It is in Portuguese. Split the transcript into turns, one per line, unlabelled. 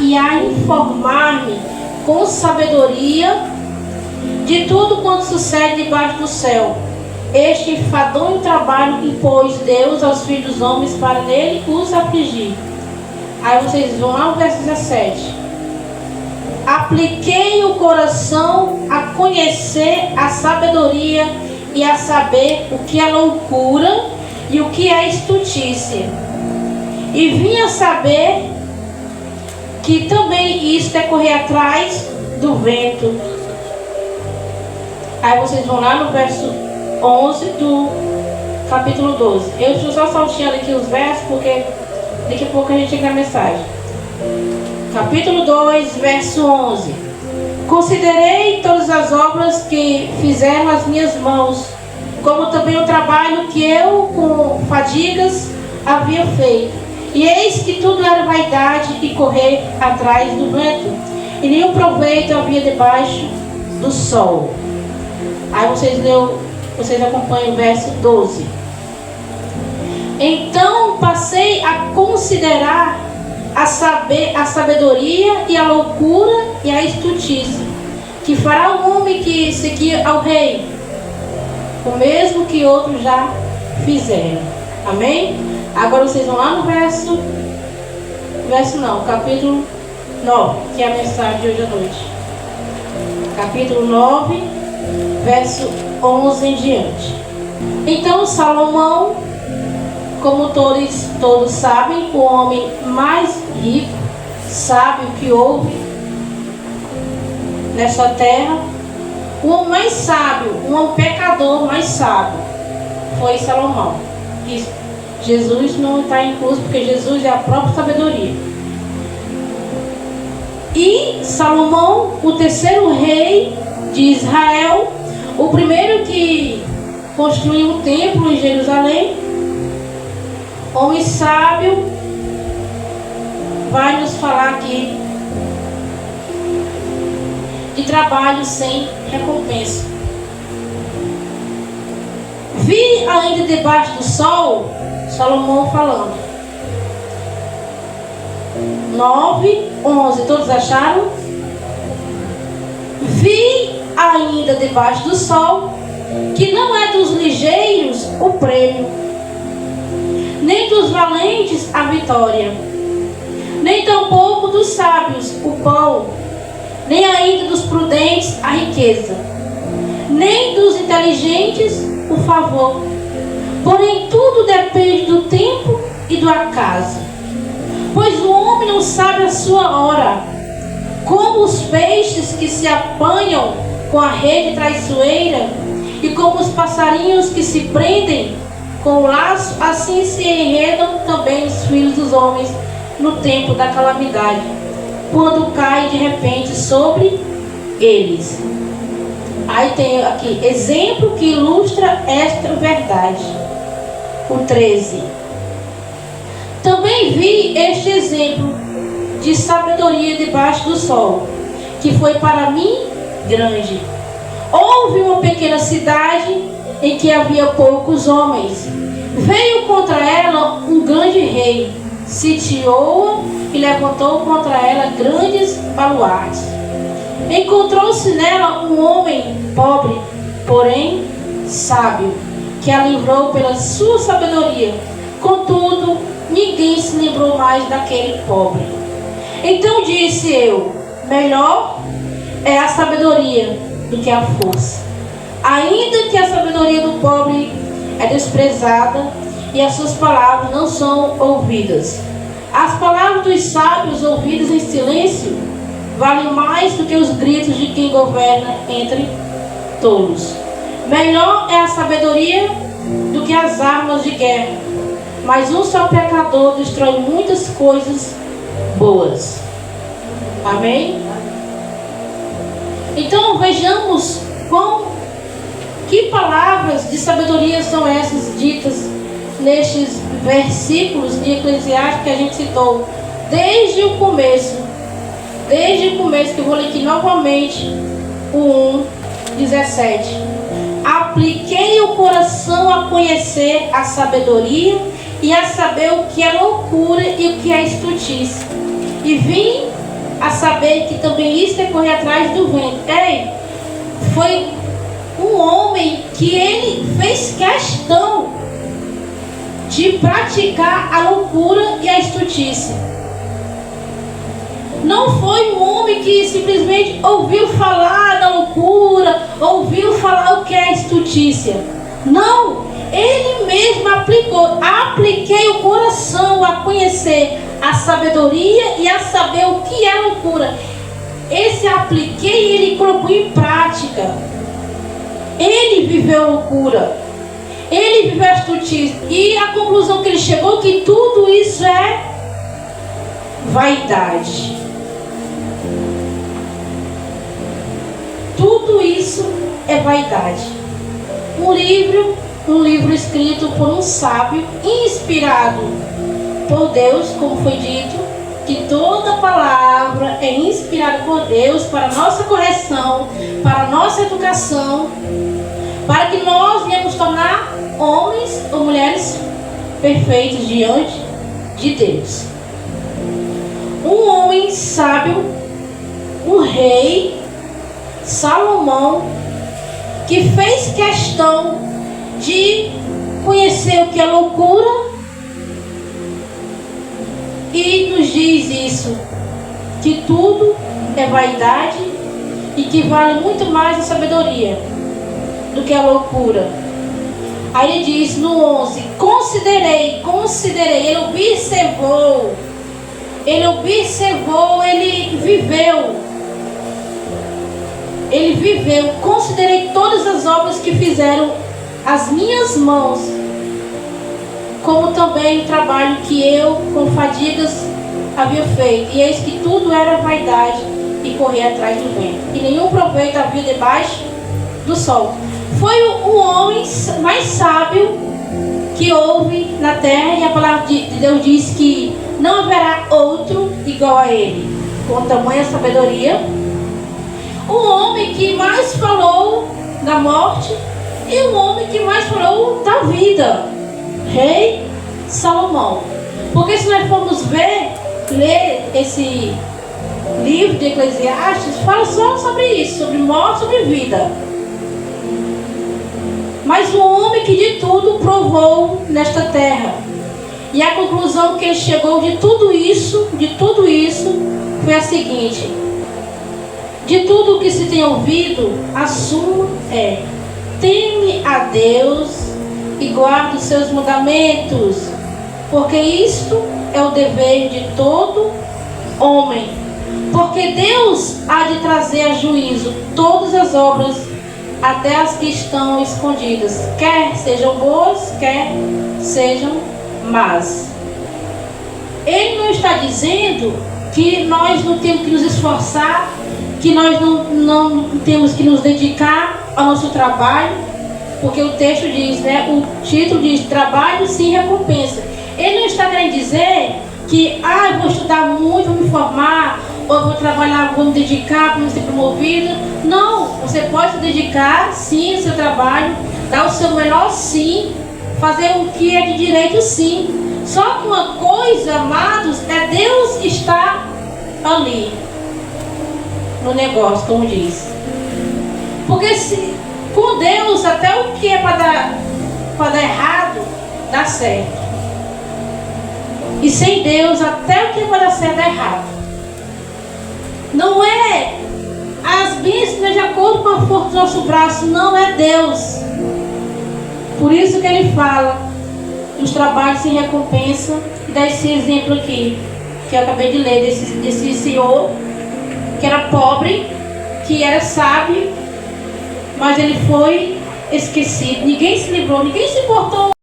e a informar-me com sabedoria de tudo quanto sucede debaixo do céu. Este enfadonho trabalho impôs Deus aos filhos dos homens para nele os afligir. Aí vocês vão lá no verso 17. Apliquei o coração a conhecer a sabedoria e a saber o que é loucura e o que é estultícia. E vim a saber que também isto é correr atrás do vento. Aí vocês vão lá no verso 11 do capítulo 12. Eu estou só salteando aqui os versos porque daqui a pouco a gente chega na mensagem. Capítulo 2, verso 11. Considerei todas as obras que fizeram as minhas mãos, como também o trabalho que eu com fadigas havia feito. E eis que tudo era vaidade e correr atrás do vento, e nenhum proveito havia debaixo do sol. Aí vocês acompanham o verso 12. Então passei a considerar a sabedoria e a loucura e a estultícia, que fará o homem que seguir ao rei, o mesmo que outros já fizeram. Amém? Agora vocês vão lá no capítulo 9, que é a mensagem de hoje à noite. Capítulo 9, verso 11 em diante. Então Salomão, como todos sabem, o homem mais rico, sábio que houve nesta terra, o homem mais sábio, um homem pecador mais sábio, foi Salomão. E Jesus não está incluso, porque Jesus é a própria sabedoria. E Salomão, o terceiro rei de Israel, o primeiro que construiu um templo em Jerusalém, homem sábio, vai nos falar aqui de trabalho sem recompensa. Vi ainda debaixo do sol, Salomão falando. 9, 11, todos acharam? Vi ainda debaixo do sol que não é dos ligeiros o prêmio, nem dos valentes a vitória, nem tampouco dos sábios o pão, nem ainda dos prudentes a riqueza, nem dos inteligentes o favor. Porém tudo depende do tempo e do acaso, pois o homem não sabe a sua hora. Como os peixes que se apanham com a rede traiçoeira, e como os passarinhos que se prendem com o laço, assim se enredam também os filhos dos homens no tempo da calamidade, quando cai de repente sobre eles. Aí tem aqui exemplo que ilustra esta verdade. O 13. Também vi este exemplo de sabedoria debaixo do sol, que foi para mim grande. Houve uma pequena cidade em que havia poucos homens. Veio contra ela um grande rei, sitiou-a e levantou contra ela grandes baluartes. Encontrou-se nela um homem pobre, porém sábio, que a livrou pela sua sabedoria. Contudo, ninguém se lembrou mais daquele pobre. Então disse eu: melhor é a sabedoria do que a força. Ainda que a sabedoria do pobre é desprezada e as suas palavras não são ouvidas, as palavras dos sábios ouvidas em silêncio valem mais do que os gritos de quem governa entre tolos. Melhor é a sabedoria do que as armas de guerra, mas um só pecador destrói muitas coisas boas. Amém? Então vejamos que palavras de sabedoria são essas ditas nestes versículos de Eclesiastes que a gente citou desde o começo, que eu vou ler aqui novamente o 1:17. Apliquei o coração a conhecer a sabedoria e a saber o que é loucura e o que é estultícia. E vim a saber que também isto é correr atrás do vento. Ei, foi um homem que ele fez questão de praticar a loucura e a estultícia. Não foi um homem que simplesmente ouviu falar da loucura, ouviu falar o que é estultícia. Não, ele mesmo aplicou. Apliquei o coração a conhecer a sabedoria e a saber o que é loucura. Esse apliquei, ele colocou em prática. Ele viveu loucura. Ele viveu a estultícia. E a conclusão que ele chegou que tudo isso é vaidade. Tudo isso é vaidade. Um livro escrito por um sábio, inspirado por Deus, como foi dito, que toda palavra é inspirada por Deus para a nossa correção, para a nossa educação, para que nós venhamos tornar homens ou mulheres perfeitos diante de Deus. Um homem sábio, um rei, Salomão, que fez questão de conhecer o que é loucura e nos diz isso, que tudo é vaidade e que vale muito mais a sabedoria do que a loucura. Aí ele diz no 11, considerei, ele observou, ele viveu, considerei todas as obras que fizeram as minhas mãos, como também o trabalho que eu, com fadigas, havia feito. E eis que tudo era vaidade e correr atrás do vento. E nenhum proveito havia debaixo do sol. Foi o homem mais sábio que houve na terra. E a palavra de Deus diz que não haverá outro igual a ele, com tamanha sabedoria. O homem que mais falou da morte e o homem que mais falou da vida, rei Salomão. Porque se nós formos ler esse livro de Eclesiastes, fala só sobre isso, sobre morte, sobre vida. Mas o homem que de tudo provou nesta terra. E a conclusão que ele chegou de tudo isso, foi a seguinte: de tudo que se tem ouvido, a suma é: teme a Deus e guarde os seus mandamentos, porque isto é o dever de todo homem. Porque Deus há de trazer a juízo todas as obras, até as que estão escondidas, quer sejam boas, quer sejam más. Ele não está dizendo que nós não temos que nos esforçar, que nós não temos que nos dedicar ao nosso trabalho, porque o texto diz, o título diz trabalho sem recompensa. Ele não está querendo dizer que eu vou estudar muito, vou me formar, ou eu vou trabalhar, vou me dedicar para ser promovido. Não, você pode se dedicar sim ao seu trabalho, dar o seu melhor sim, fazer o que é de direito sim. Só que uma coisa, amados, é Deus estar ali no negócio, como diz. Porque com Deus até o que é para dar errado dá certo. E sem Deus até o que é para dar certo dá errado. Não é as bênçãos de acordo com a força do nosso braço, não é Deus. Por isso que ele fala dos trabalhos sem recompensa. E dá esse exemplo aqui que eu acabei de ler desse senhor que era pobre, que era sábio, mas ele foi esquecido. Ninguém se lembrou, ninguém se importou